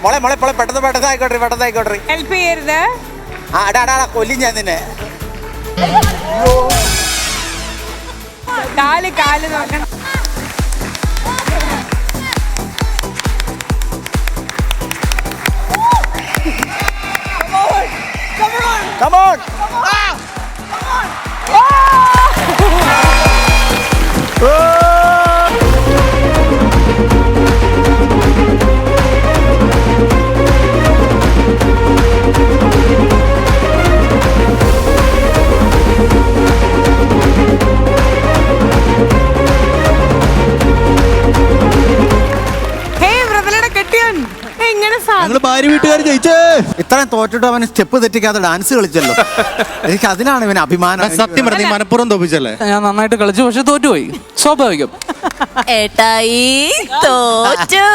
മോളെ പെട്ടെന്ന് ഹെൽപ്പ് ചെയ്യരുത്. കൊല്ലി ഞാൻ നിന്നെ. കാല് നോക്കണം. Come on. ഭാര്യ വീട്ടുകാർ ജയിച്ചേ. ഇത്രയും തോറ്റിട്ട് അവന് സ്റ്റെപ്പ് തെറ്റിക്കാതെ ഡാൻസ് കളിച്ചല്ലോ. എനിക്ക് അതിനാണ് ഇവന് അഭിമാനം. സത്യം പറഞ്ഞ മനഃപൂർവ്വം തോപ്പിച്ചല്ലേ? ഞാൻ നന്നായിട്ട് കളിച്ചു, പക്ഷെ തോറ്റുപോയി. സ്വാഭാവികം. ഏട്ടായി തോറ്റു.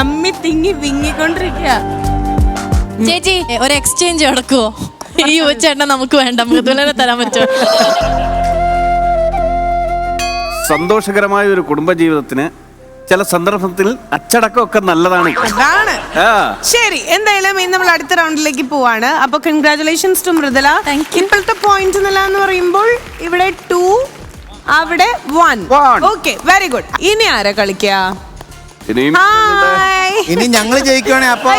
അമ്മി തിങ്ങി വിങ്ങിക്കൊണ്ടിരിക്കുക. ചേച്ചി, ഒരു എക്സ്ചേഞ്ച് നടക്കുവോ? ഈ ചേട്ടൻ നമുക്ക് വേണ്ട, മൃദുലനെ തരാൻ പറ്റുമോ? സന്തോഷകരമായ ഒരു കുടുംബജീവിതത്തിന് ചില സന്ദർഭത്തിൽ അച്ചടക്കമൊക്കെ നല്ലതാണ്. അതാണ്. ശരി, എന്തായാലും ഇന്ന് നമ്മൾ അടുത്ത റൗണ്ടിലേക്ക് പോവാണ്. അപ്പൊ കൺഗ്രാറ്റുലേഷൻസ് ടു മൃദുല. ഇപ്പോഴത്തെ പോയിന്റ് എന്ന് പറയുമ്പോൾ ഇവിടെ 2, അവിടെ 1. Okay, very good. ഇനി ആരാ കളിക്കുക? ഇനി ഞങ്ങൾ ജയിക്കുവാണെ അപ്പൊ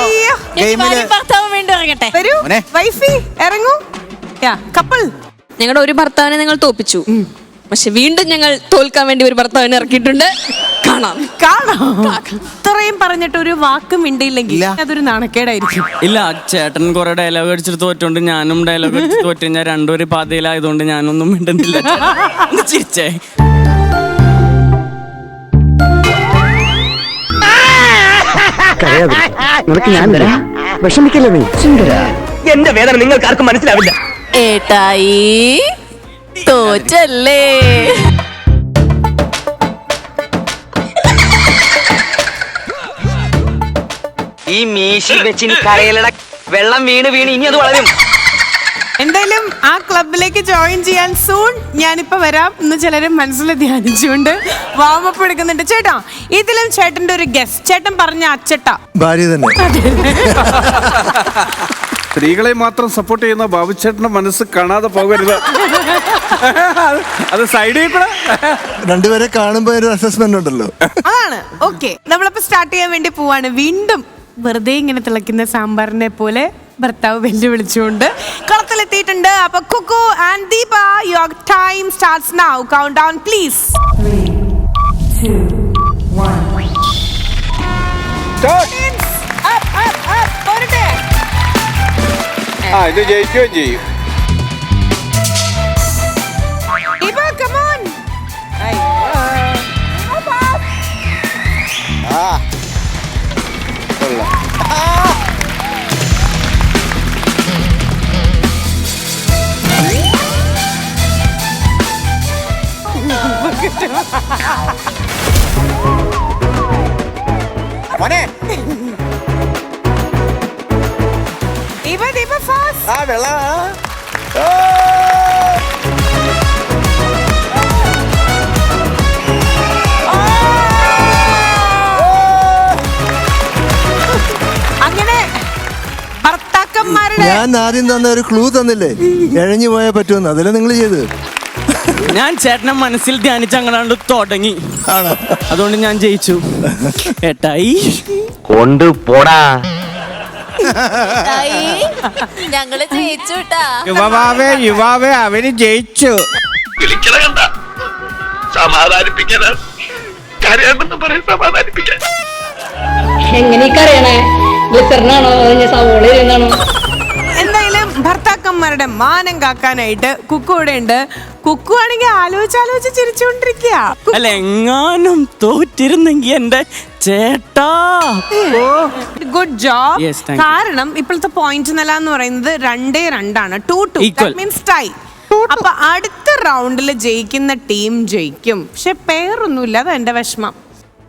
ഗെയിമില് ഭർത്താവ് വേണ്ടി ഇറങ്ങട്ടെ. വരൂ വൈഫി, ഇറങ്ങൂ. കപ്പിൾ. ഞങ്ങളുടെ ഒരു ഭർത്താവിനെ ഞങ്ങൾ തോപ്പിച്ചു, പക്ഷെ വീണ്ടും ഞങ്ങൾ തോൽക്കാൻ വേണ്ടി ഒരു ഭർത്താവിനെ ഇറക്കിയിട്ടുണ്ട്. കാണാം. ഇത്രയും പറഞ്ഞിട്ട് ഒരു വാക്കും മിണ്ടിയില്ലെങ്കിൽ അതൊരു നാണക്കേടായിരിക്കും. ഇല്ല, ചേട്ടൻ കുറെ ഡയലോഗ് അടിച്ചിട്ട് തോറ്റോണ്ട് ഞാനും ഡയലോഗ് അടിച്ചിട്ട് തോറ്റു. ഞാൻ രണ്ടുപേരും പാതയിലായതുകൊണ്ട് ഞാനൊന്നും മിണ്ടുന്നില്ല. ചിരിച്ചേ. വിഷമിക്കല്ലേ നീ സുന്ദര. എന്റെ വേദന നിങ്ങൾക്ക് ആർക്കും മനസ്സിലാവില്ല. ഏട്ടായി തോറ്റല്ലേ. ഈ മീശി വെച്ച് കരയിലട വെള്ളം വീണ് ഇനി അത് വളരും. എന്തായാലും ആ ക്ലബിലേക്ക് ജോയിൻ ചെയ്യാൻ സൂൺ ഞാനിപ്പോ വരാം എന്ന് ചിലരും മനസ്സിൽ ധ്യാനിച്ചുകൊണ്ട് വാമപ്പ് എടുക്കുന്നുണ്ട്. ചേട്ടാ, ഇതിലും ചേട്ടന്റെ ഒരു ഗസ്റ്റ്. ചേട്ടൻ പറഞ്ഞ അച്ചട്ട ഭാര്യ തന്നെ. സ്ത്രീകളെ മാത്രം സപ്പോർട്ട് ചെയ്യുന്ന ബാബുച്ചേട്ടന്റെ മനസ്സ് കാണാതെ പോകരുത്. അത് സൈഡിൽ കൂടെ രണ്ടുപേരെ കാണുമ്പോ ഒരു അസസ്മെന്റ് ഉണ്ടല്ലോ. അതാണ്. ഓക്കെ, നമ്മളിപ്പോ സ്റ്റാർട്ട് ചെയ്യാൻ വേണ്ടി പോവാണ്. വീണ്ടും വെറുതെ ഇങ്ങനെ തിളയ്ക്കുന്ന സാമ്പാറിനെ പോലെ ഭർത്താവ് വെല്ലുവിളിച്ചുകൊണ്ട് കളത്തിലെത്തിയിട്ടുണ്ട്. അപ്പൊ Kukku and Deepa, your time starts now. Count down please. 3, 2, 1. ഇത് ജയിക്കുകയും ചെയ്യും. Deepa, come on. മോനെ ദീപ ഫാസ്റ്റ്. ആ വെള്ളം അങ്ങനെ ഭർത്താക്കന്മാരുടെ ഞാൻ ആദ്യം തന്ന ഒരു ക്ലൂ തന്നില്ലേ, എഴഞ്ഞു പോയാൽ പറ്റുമെന്ന്, അതല്ലേ നിങ്ങൾ ചെയ്ത്. ഞാൻ ചേട്ടനെ മനസ്സിൽ ധ്യാനിച്ച് അങ്ങനാണ്ട് തുടങ്ങി, അതുകൊണ്ട് ഞാൻ ജയിച്ചു. ഏട്ടായി കൊണ്ട് പോടാ. ഞങ്ങള് ജയിച്ചു. യുവാവേ അവന് ജയിച്ചു. എങ്ങനെയൊക്കെ എന്തായാലും ഭർത്താക്കന്മാരുടെ മാനം കാക്കാനായിട്ട് കുക്കു ഇവിടെ ഉണ്ട്. കുക്കു ആണെങ്കിൽ ആലോചിച്ച് ചിരിച്ചുകൊണ്ടിരിക്കുക. അല്ല, എങ്ങാനും തോറ്റിരുന്നെങ്കി എന്റെ ചേട്ടാ. Good job. Yes, thank you. കാരണം ഇപ്പോഴത്തെ പോയിന്റ് നില എന്ന് പറയുന്നത് 2-2 2-2. Equal. Means tie. അപ്പൊ അടുത്ത റൗണ്ടിൽ ജയിക്കുന്ന ടീം ജയിക്കും. പക്ഷെ പേരൊന്നുമില്ല, അത് എന്റെ വിഷമം.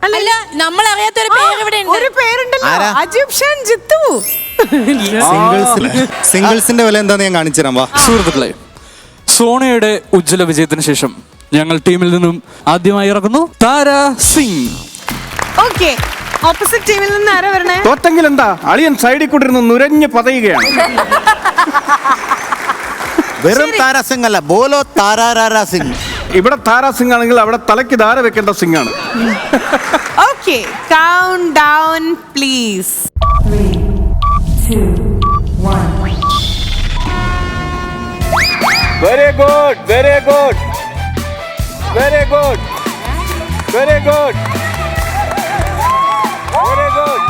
അല്ല, നമ്മൾ അറിയാത്തൊരു പേര് ഇവിടെ ഒരു പേരുണ്ടല്ലോ, അജൂബ് ഷാൻ ജിത്തു. സിംഗിൾസിന്റെ വില എന്താന്ന് ഞാൻ കാണിച്ചു തരാം. വാ. സുഹൃത്തുക്കളെ, സോണയുടെ ഉജ്ജ്വല വിജയത്തിന് ശേഷം ഞങ്ങൾ ടീമിൽ നിന്നും ആദ്യമായി ഇറക്കുന്നു താര സിംഗ്. ഓക്കെ, ഓപ്പോസിറ്റ് ടീമിൽ നിന്ന് ആരാ വരണേ? തോറ്റെങ്കിൽ എന്താ, അളിയൻ സൈഡിൽ കൂട്ടിരുന്ന് നുരഞ്ഞ് പതയുകയാണ്. വെറും താരാസിംഗ് അല്ല, ബോലോ താരാരാ സിംഗ്. ഇവിടെ താരാ സിംഗ് ആണെങ്കിൽ അവിടെ തലയ്ക്ക് ധാര വെക്കേണ്ട സിംഗ് ആണ്. Okay, count down please. 3, 2, 1. Very good, very good, very good, very good, very good.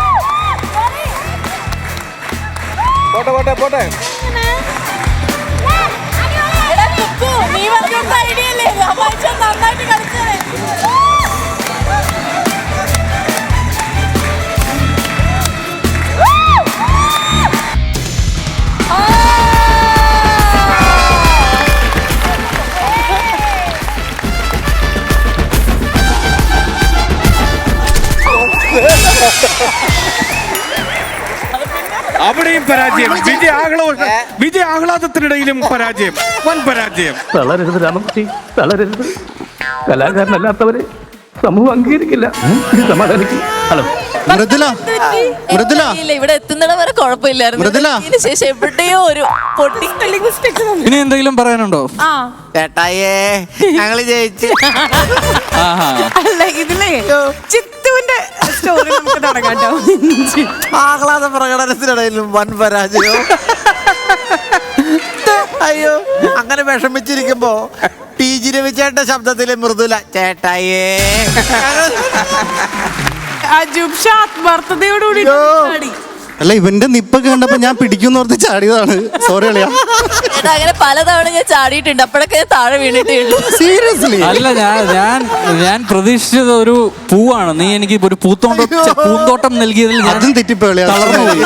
പോട്ടെ പോട്ടെ പോട്ടെ. നീ പറഞ്ഞ ഐഡിയ അല്ലേ? നന്നായിട്ട് കളിച്ചേ. അവിടെയും പരാജയം. വിജയ ആഹ്ലാദത്തിനിടയിലും പരാജയം, വൻ പരാജയം. തളരരുത് രാമകുട്ടി, തളരരുത്. കലാകാരനല്ലാത്തവരെ സമൂഹം അംഗീകരിക്കില്ല. സമാധാനിക്കും. ഹലോ മൃദുല, മൃദുല, ഇവിടെ എത്തുന്നിടം വരെ കുഴപ്പമില്ലായിരുന്നു. മൃദുല. ഇതിന് ശേഷം എവിടെയോ ഒരു പൊട്ടി. ഇനി എന്തെങ്കിലും പറയാനുണ്ടോ? ചേട്ടായേ ഞങ്ങള് ജയിച്ചു. ആഹാ. അല്ല, ഇതിലേ ചിത്തുവിന്റെ സ്റ്റോറി നമുക്ക് തുടങ്ങാട്ടോ. ആഹ്ലാദ പ്രകടനത്തിനിടയിലും വൻ പരാജയം. അയ്യോ, അങ്ങനെ വിഷമിച്ചിരിക്കുമ്പോ ടി ജി രവിച്ചേട്ടന്റെ ശബ്ദത്തിലെ മൃദുല ചേട്ടായേ. അജൂബ് ഷാ ആത്മാർത്ഥതയോടുകൂടി പാടി. അല്ല, ഇവന്റെ നിപ്പൊക്കെ കണ്ടപ്പോ ഞാൻ പിടിക്കുന്ന ഓർത്ത് ചാടിയതാണ്. സോറി അളിയാ. അങ്ങനെ പലതവണ ഞാൻ ചാടിയിട്ടുണ്ട്, അപ്പോഴൊക്കെ ഞാൻ താഴെ വീണിട്ടേ ഉള്ളൂ. സീരിയസ്ലി. അല്ല, ഞാൻ പ്രതീക്ഷിച്ചത് ഒരു പൂവാണ്. നീ എനിക്ക് ഒരു പൂന്തോട്ടം നൽകിയതിൽ ഞാൻ അതും തെറ്റിപ്പോയി. തളർന്നുപോയി.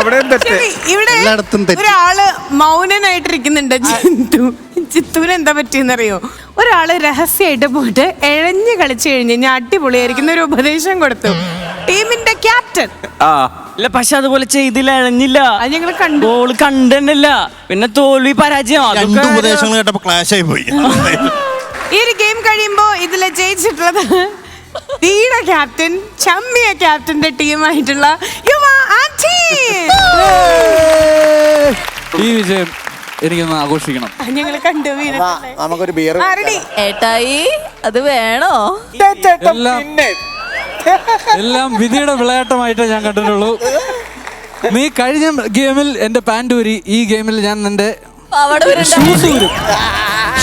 അവിടെയും തെറ്റ്. ഇവിടെ എല്ലായിടത്തും തെറ്റ്. ഒരാള് മൗനനായിട്ടിരിക്കുന്നുണ്ട്. ചിത്തുവിന് എന്താ പറ്റിയെന്നറിയോ? ഒരാള് രഹസ്യമായിട്ട് പോയിട്ട് എഴഞ്ഞ് കളിച്ചു കഴിഞ്ഞാൽ അടിപൊളിയായിരിക്കുന്ന ഒരു ഉപദേശം കൊടുത്തു ടീമിന്റെ ക്യാപ്റ്റൻ. ഇല്ല, പക്ഷെ അതുപോലെ ചെയ്തില്ല, ഇഴഞ്ഞില്ല. അത് ഞങ്ങൾ കണ്ടു. ഗോള് കണ്ടല്ല, പിന്നെ തോൽവി പരാജയം. രണ്ട് ഉപദേശങ്ങൾ കേട്ടപ്പോ ക്ലാഷ് ആയി പോയി. ഈ ഒരു ഗെയിം കഴിയുമ്പോ ഇതില് ജയിച്ചിട്ടുള്ളത് തീര ക്യാപ്റ്റൻ, ചമ്മിയ ക്യാപ്റ്റന്റെ ടീമായിട്ടുള്ള യുവ ആൻഡ് ടീം. ഈ വിജയം എനിക്കൊന്ന് ആഘോഷിക്കണം. ഞങ്ങൾ കണ്ടു. നമുക്കൊരു ബിയർ. ഏട്ടായി, അത് വേണോ? എല്ലാം വിധിയുടെ വിളയാട്ടമായിട്ടേ ഞാൻ കണ്ടിട്ടുള്ളൂ. നീ കഴിഞ്ഞ ഗെയിമിൽ എന്റെ പാന്റ് ഊരി, ഈ ഗെയിമിൽ ഞാൻ എന്റെ പാവാട ഊരണ്ട.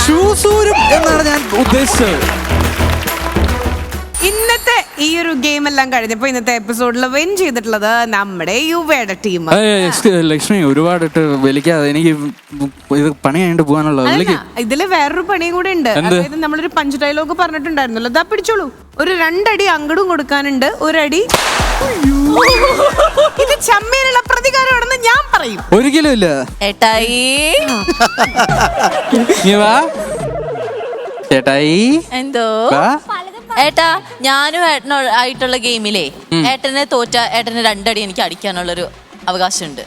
ഷൂസ് ഊരും എന്നാണ് ഞാൻ ഉദ്ദേശിച്ചത്. ഇന്നത്തെ ഈ ഒരു ഗെയിം എല്ലാം കഴിഞ്ഞപ്പോ ഇന്നത്തെ എപ്പിസോഡിൽ വിൻ ചെയ്തിട്ടുള്ളത് നമ്മുടെ യുവയുടെ ടീം. ലക്ഷ്മി ഒരുപാടിട്ട് വലിക്കാതെ, എനിക്ക് ഇത് പണി കഴിഞ്ഞിട്ട് പോകാനുള്ള ഇതില് വേറൊരു പണിയും കൂടെ ഉണ്ട്. അതായത് നമ്മളൊരു പഞ്ച് ഡയലോഗ് പറഞ്ഞിട്ടുണ്ടായിരുന്നല്ലോ, അതാ പിടിച്ചോളൂ. ഒരു 2 അടി അങ്ങടും കൊടുക്കാനുണ്ട്, 1 അടി. ഇത് ചമ്മീനുള്ള പ്രതികാരമാണെന്ന് ഞാൻ പറയും. ഒരിക്കലും ഇല്ല. ഏട്ടായി ചേട്ടായി എന്തോ ഏട്ടാ, ഞാനും ഏട്ടനായിട്ടുള്ള ഗെയിമിലേ ഏട്ടനെ തോറ്റ ഏട്ടന് 2 അടി എനിക്ക് അടിക്കാനുള്ളൊരു അവകാശമുണ്ട്.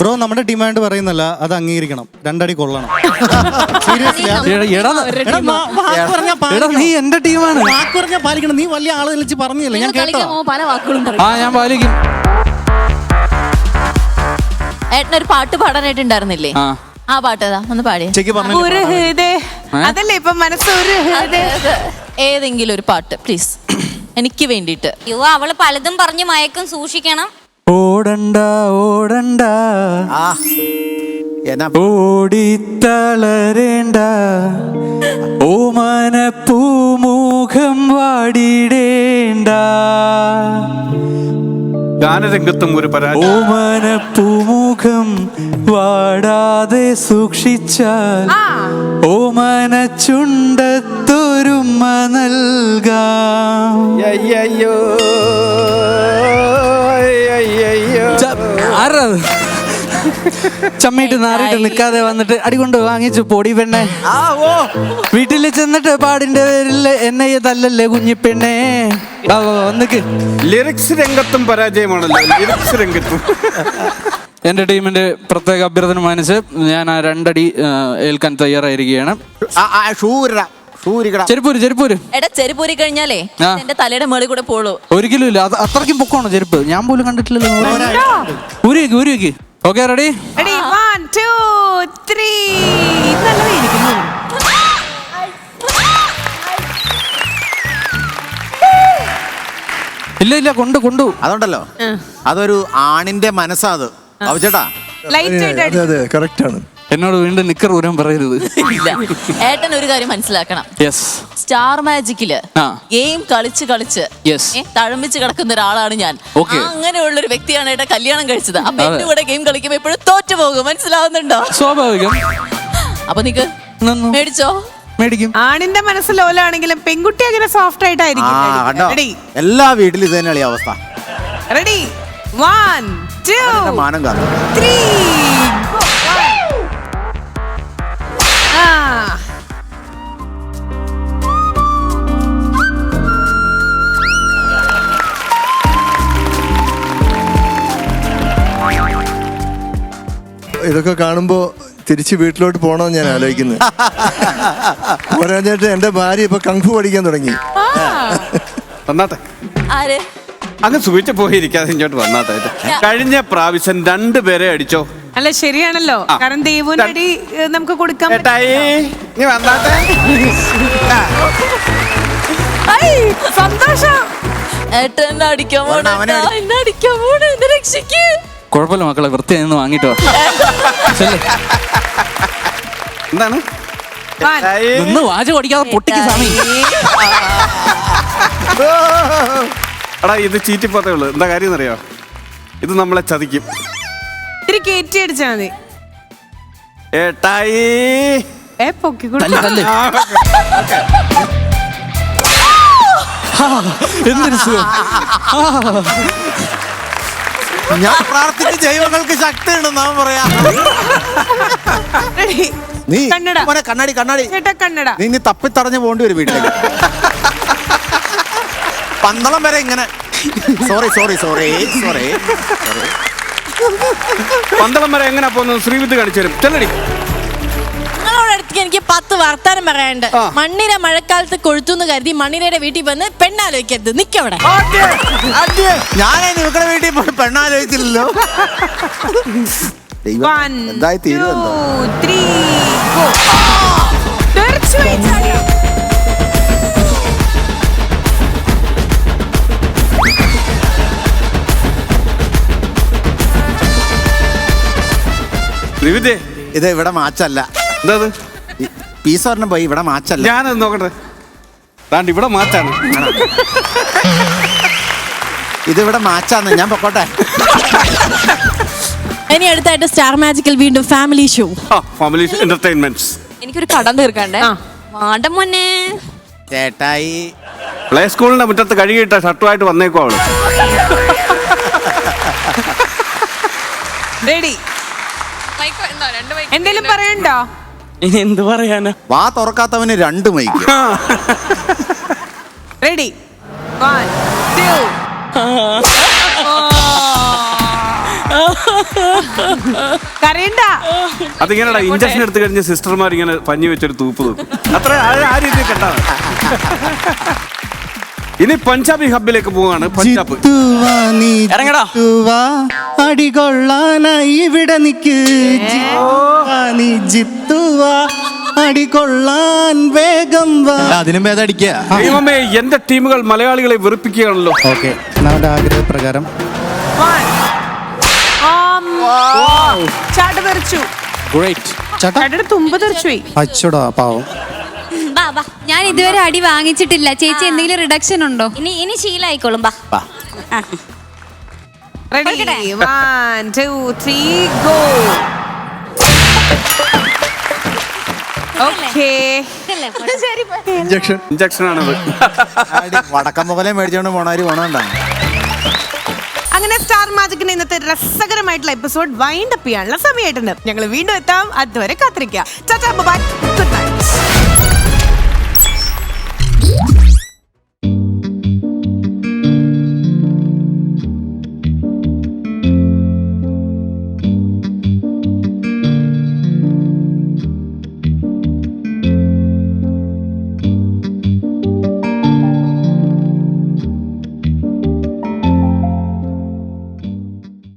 ബ്രോ നമ്മുടെ ഡിമാൻഡ് പറയുന്നല്ല, അത് അംഗീകരിക്കണം. 2 അടി കൊള്ളണം. നീ എന്റെ ടീമാണ്. വാക്ക് പറഞ്ഞാൽ പാലിക്കണം. നീ വലിയ ആള് വിളിച്ച് പറഞ്ഞില്ല, ഞാൻ കേട്ടോ. പല വാക്കുകളും ഞാൻ പാലിക്കും. ഏട്ടനൊരു പാട്ട് പാടാനായിട്ടുണ്ടായിരുന്നില്ലേ? ആ പാട്ട് ഏതാ? ഒന്ന് പാടിയേ. അതല്ലേ ഇപ്പൊ മനസ്സൊരു ഏതെങ്കിലും ഒരു പാട്ട് പ്ലീസ്, എനിക്ക് വേണ്ടിട്ട്. അവള് പലതും പറഞ്ഞു മയക്കും, സൂക്ഷിക്കണം. ഓടണ്ട ഓടണ്ട ഓടിത്തളരേണ്ട, ഓമന പൂമുഖം വാടിടേണ്ട, ഗാനരംഗത്തും ഒരു പരാജയം. ഓമന പൂമുഖം വാടാതെ സൂക്ഷിച്ചാൽ ഓമന ചുണ്ടത്തൊരുമ നൽകാം. ചമ്മയിട്ട് നാറിട്ട് നിൽക്കാതെ വന്നിട്ട് അടികൊണ്ട് വാങ്ങിച്ചു പൊടി പെണ്ണെ. വീട്ടിൽ ചെന്നിട്ട് പാടിന്റെ പേരിൽ എന്നെ തല്ലല്ലേ കുഞ്ഞിപ്പെണ്ണെ. വന്നിക്ക്. ലിറിക്സ് രംഗത്തും പരാജയമാണല്ലോ. ലിറിക്സ് രംഗത്തും എന്റെ ടീമിന്റെ പ്രത്യേക അഭ്യർത്ഥന മാനിച്ച് ഞാൻ ആ 2 അടി ഏൽക്കാൻ തയ്യാറായിരിക്കുകയാണ്. ചെരുപ്പൂര് എടാ, ചെരുപ്പൂരി കഴിഞ്ഞാലേ എന്റെ തലയുടെ മേളിൽ കൂടെ പോളൂ. ഒരിക്കലും ഇല്ല. അത് അത്രയ്ക്കും പൊക്കമാണോ ചെരുപ്പ്? ഞാൻ പോലും കണ്ടിട്ടില്ലല്ലോ. ഊരിക്ക്. Okay, ready? 1 2 3. ഇല്ല കൊണ്ടു. അതുണ്ടല്ലോ, അതൊരു ആണിന്റെ മനസ്സാ അത്. ചേട്ടാ അതെ കറക്റ്റ് ആണ്. എന്നോട് വീണ്ടും നിക്കർ ഊരാൻ പറയരുത്. ഏട്ടൻ ഒരു കാര്യം മനസ്സിലാക്കണം. യെസ്. സ്റ്റാർ മാജിക്കില് ഗെയിം കളിച്ച് തഴമ്പിച്ച് കിടക്കുന്ന ഒരാളാണ് ഞാൻ. അങ്ങനെയുള്ള ഒരു വ്യക്തിയാണ് ഏട്ടൻ കല്യാണം കഴിച്ചത്. അപ്പൊ എന്റെ കൂടെ ഗെയിം കളിക്കുമ്പോ എപ്പോഴും തോറ്റു പോകും. മനസ്സിലാവുന്നുണ്ടോ? സ്വാഭാവികം. അപ്പൊ നിക്ക് മേടിച്ചോ? മേടിക്കും. ആണിന്റെ മനസ്സ് ലോലാണെങ്കിലും പെൺകുട്ടി അങ്ങനെ സോഫ്റ്റ് ആയിട്ടായിരിക്കും. എല്ലാ വീട്ടിലും ഇത് തന്നെയാണ് അവസ്ഥ. റെഡി? 1 2 മാനം കാത്തു. 3. ഇതൊക്കെ കാണുമ്പോ തിരിച്ച് വീട്ടിലോട്ട് പോകണമെന്ന് ഞാൻ ആലോചിക്കുന്നത്. പോരാഞ്ഞിട്ട് എന്റെ ഭാര്യ ഇപ്പൊ കങ്ഫു പഠിക്കാൻ തുടങ്ങി. വന്നാട്ടെ, ആര് അങ്ങ് സുഖിച്ച് പോയിരിക്കാതെ ഇങ്ങോട്ട് വന്നാട്ടെ. കഴിഞ്ഞ പ്രാവശ്യം 2 പേരെ അടിച്ചോ? അല്ല, ശരിയാണല്ലോ. കാരണം ദേവുവിന്റെ അടി നമുക്ക് കൊടുക്കാം. നീ വന്നാട്ടെ. സന്തോഷം. ഏട്ടൻ അടിക്കാൻ രക്ഷിക്ക്. കുഴപ്പമില്ല മക്കളെ, വൃത്തിയായി നിന്ന് വാങ്ങിട്ടോ. എന്താണ് നിന്ന് വാച പഠിക്കാതെ പൊട്ടിക്ക് സ്വാമി. എടാ, ഇത് ചീറ്റിപ്പോത്തേ ഉള്ളു. എന്താ കാര്യം എന്നറിയോ? ഇത് നമ്മളെ ചതിക്കും. ഇത്തിരി കയറ്റി അടിച്ചാ മതി. ഏട്ടായി എന്തൊരു സുഖം. ഞാൻ പ്രാർത്ഥിച്ച ദൈവങ്ങൾക്ക് ശക്തി ഉണ്ടെന്നാ പറയാ. നീ കണ്ണാടി നീ തപ്പിത്തടഞ്ഞു പോകേണ്ടി വരും വീട്ടിലേക്ക്. പന്തളം വരെ ഇങ്ങനെ. സോറി. പന്തളം വരെ എങ്ങനെ പോകുന്നത്? ശ്രീവിദ്യ കാണിച്ചു തരും. ചെല്ലടി. നിങ്ങളോടടുത്ത് എനിക്ക് 10 വർത്താനം പറയാനുണ്ട്. മണ്ണിര മഴക്കാലത്ത് കൊഴുത്തുന്ന് കരുതി മണ്ണിരയുടെ വീട്ടിൽ വന്ന് പെണ്ണാലോചിക്കരുത്. നിക്കവിടെ. ഞാൻ നിങ്ങളുടെ വീട്ടിൽ പോയി പെണ്ണാലോചിച്ചില്ലല്ലോ. 1 എന്തായി 2 3 go. വിവിധേ ഇത് ഇവിടെ മാച്ചല്ല. എന്താ പീസ് പറഞ്ഞ പോയി, ഇവിടെ മാച്ചല്ല. ഞാനത് നോക്കട്ടെ. താണ്ട് ഇവിടെ മാച്ചാണ്. ഇത് ഇവിടെ മാച്ചാന്ന്. ഞാൻ പൊക്കോട്ടെ. ഇനി അടുത്തായിട്ട് സ്റ്റാർ മാജിക്കൽ വീണ്ടും ഫാമിലി ഷോ. Family entertainments. എനിക്കൊരു കടം തീർക്കണ്ടേ? വാണ്ട മോനെ. ചേട്ടായി പ്ലേ സ്കൂളിന്റെ മുറ്റത്ത് കഴുകിയിട്ട ഷർട്ടുമായിട്ട് വന്നേക്കോ അവള്. റെഡി? എന്തേലും പറയണ്ടോ? ഇനി എന്ത് പറയാനാ? വാ തുറക്കാത്തവന് 2 മൈക്ക്. റെഡി? 1 2 കരയണ്ട. അതിങ്ങനെടാ ഇഞ്ചക്ഷൻ എടുത്തു കഴിഞ്ഞ സിസ്റ്റർമാർ ഇങ്ങനെ പഞ്ഞി വെച്ചൊരു തൂപ്പ് തൂക്കും. അത്ര ആ രീതിയിൽ കണ്ടാണ്. ഇനി പഞ്ചാബി ഹബ്ബിലേക്ക് പോവാണ്. പഞ്ചാബ് ഇറങ്ങടാ. അടികൊള്ളാനായി ഇവിടെ നിക്ക് നീ ജിത്തുവാ അടികൊള്ളാൻ വേഗം വാ. അതിനും ഭേദം അടിക്കുക. ദൈവമേ, എന്റെ ടീമുകൾ മലയാളികളെ വെറുപ്പിക്കുകയാണല്ലോ. ഓക്കെ, നമ്മുടെ ആഗ്രഹപ്രകാരം ചാട്ട തെറിച്ചു. ചാട്ടയുടെ തുമ്പ് തെറിച്ചു പോയി. അച്ചോടാ പാവം. ഞാൻ ഇതുവരെ അടി വാങ്ങിച്ചിട്ടില്ല. ചേച്ചി എന്തെങ്കിലും റിഡക്ഷൻ ഉണ്ടോ? ഇനി ശീലായിക്കോളും. റെഡി? 1 2 3 ഗോ. ഓക്കേ, ഇഞ്ചക്ഷൻ ആണത്. വടക്കം മുതലേ മേടിച്ചോണ്ട് പോണവര് പോണണ്ടാണ്. അങ്ങനെ സ്റ്റാർ മാജിക്കിന്റെ ഇന്നത്തെ രസകരമായിട്ടുള്ള എപ്പിസോഡ് വൈൻഡ് അപ്പ് ചെയ്യാനുള്ള സമയമായിട്ടുണ്ട്. ഞങ്ങൾ വീണ്ടും എത്താം. അതുവരെ കാത്തിരിക്കുക. Tata, bye, good night.